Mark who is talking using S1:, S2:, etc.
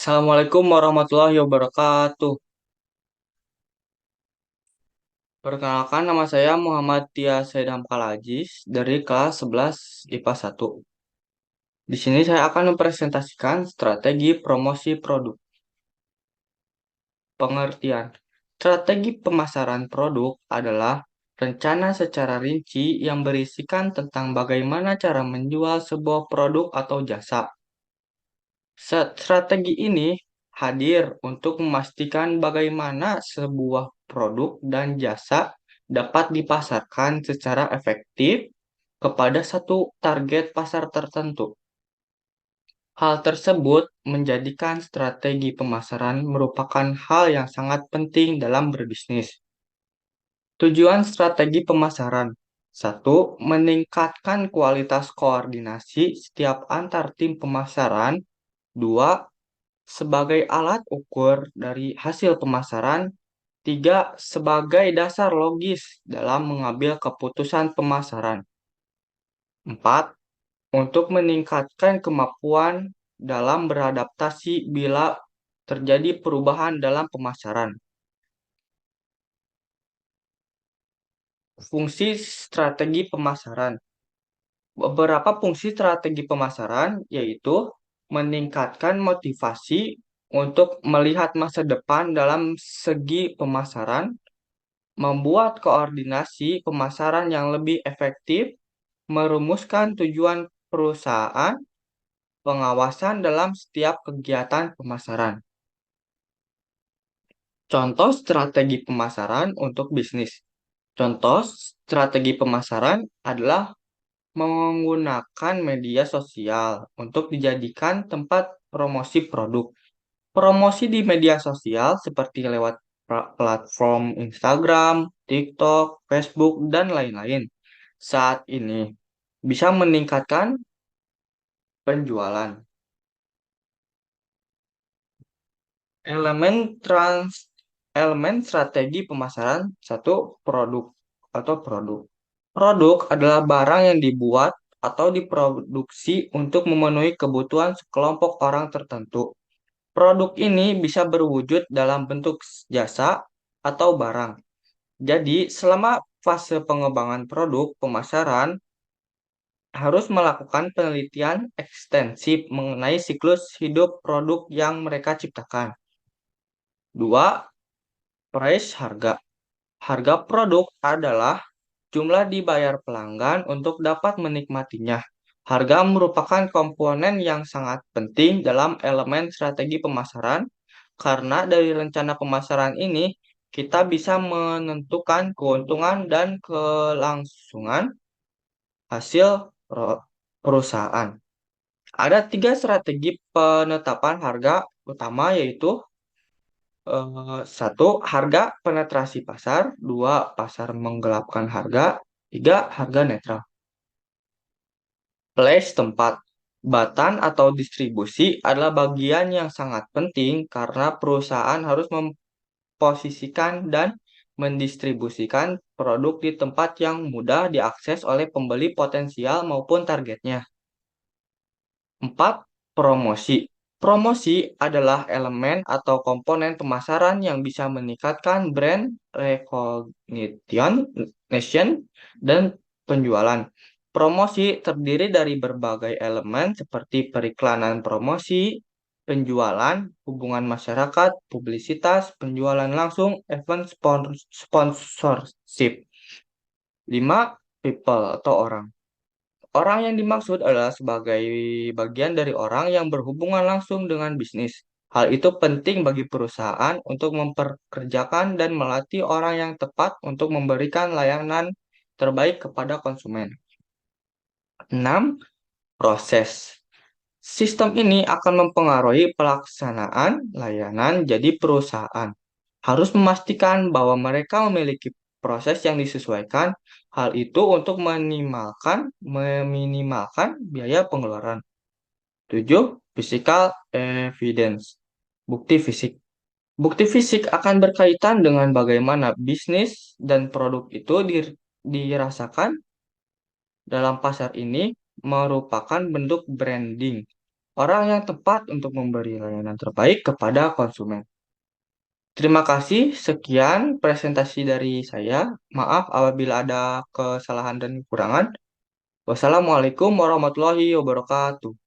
S1: Assalamualaikum warahmatullahi wabarakatuh. Perkenalkan nama saya Muhammad Tia Sedam Kalajis dari kelas 11 IPA 1. Di sini saya akan mempresentasikan strategi promosi produk. Pengertian. Strategi pemasaran produk adalah rencana secara rinci yang berisikan tentang bagaimana cara menjual sebuah produk atau jasa. Strategi ini hadir untuk memastikan bagaimana sebuah produk dan jasa dapat dipasarkan secara efektif kepada satu target pasar tertentu. Hal tersebut menjadikan strategi pemasaran merupakan hal yang sangat penting dalam berbisnis. Tujuan strategi pemasaran: satu, meningkatkan kualitas koordinasi setiap antar tim pemasaran. Dua, sebagai alat ukur dari hasil pemasaran. Tiga, sebagai dasar logis dalam mengambil keputusan pemasaran. Empat, untuk meningkatkan kemampuan dalam beradaptasi bila terjadi perubahan dalam pemasaran. Fungsi strategi pemasaran. Beberapa fungsi strategi pemasaran yaitu meningkatkan motivasi untuk melihat masa depan dalam segi pemasaran, membuat koordinasi pemasaran yang lebih efektif, merumuskan tujuan perusahaan, pengawasan dalam setiap kegiatan pemasaran. Contoh strategi pemasaran untuk bisnis. Contoh strategi pemasaran adalah menggunakan media sosial untuk dijadikan tempat promosi produk. Promosi di media sosial seperti lewat platform Instagram, TikTok, Facebook, dan lain-lain saat ini bisa meningkatkan penjualan. Elemen trans Elemen strategi pemasaran: satu, produk atau produk. Produk adalah barang yang dibuat atau diproduksi untuk memenuhi kebutuhan sekelompok orang tertentu. Produk ini bisa berwujud dalam bentuk jasa atau barang. Jadi, selama fase pengembangan produk, pemasaran harus melakukan penelitian ekstensif mengenai siklus hidup produk yang mereka ciptakan. Dua, price harga. Harga produk adalah jumlah dibayar pelanggan untuk dapat menikmatinya. Harga merupakan komponen yang sangat penting dalam elemen strategi pemasaran, karena dari rencana pemasaran ini kita bisa menentukan keuntungan dan kelangsungan hasil perusahaan. Ada tiga strategi penetapan harga utama, yaitu satu, harga penetrasi pasar. Dua, pasar menggelapkan harga. Tiga, harga netral. Place tempat. Batan atau distribusi adalah bagian yang sangat penting karena perusahaan harus memposisikan dan mendistribusikan produk di tempat yang mudah diakses oleh pembeli potensial maupun targetnya. Empat, promosi. Promosi adalah elemen atau komponen pemasaran yang bisa meningkatkan brand recognition, nation, dan penjualan. Promosi terdiri dari berbagai elemen seperti periklanan promosi, penjualan, hubungan masyarakat, publisitas, penjualan langsung, event sponsorship. 5. People atau orang. Orang yang dimaksud adalah sebagai bagian dari orang yang berhubungan langsung dengan bisnis. Hal itu penting bagi perusahaan untuk memperkerjakan dan melatih orang yang tepat untuk memberikan layanan terbaik kepada konsumen. 6. Proses. Sistem ini akan mempengaruhi pelaksanaan layanan, jadi perusahaan harus memastikan bahwa mereka memiliki proses yang disesuaikan. Hal itu untuk meminimalkan biaya pengeluaran. 7. Physical evidence. Bukti fisik. Bukti fisik akan berkaitan dengan bagaimana bisnis dan produk itu dirasakan dalam pasar ini, merupakan bentuk branding. orang yang tepat untuk memberi layanan terbaik kepada konsumen. Terima kasih, sekian presentasi dari saya. Maaf apabila ada kesalahan dan kekurangan. Wassalamualaikum warahmatullahi wabarakatuh.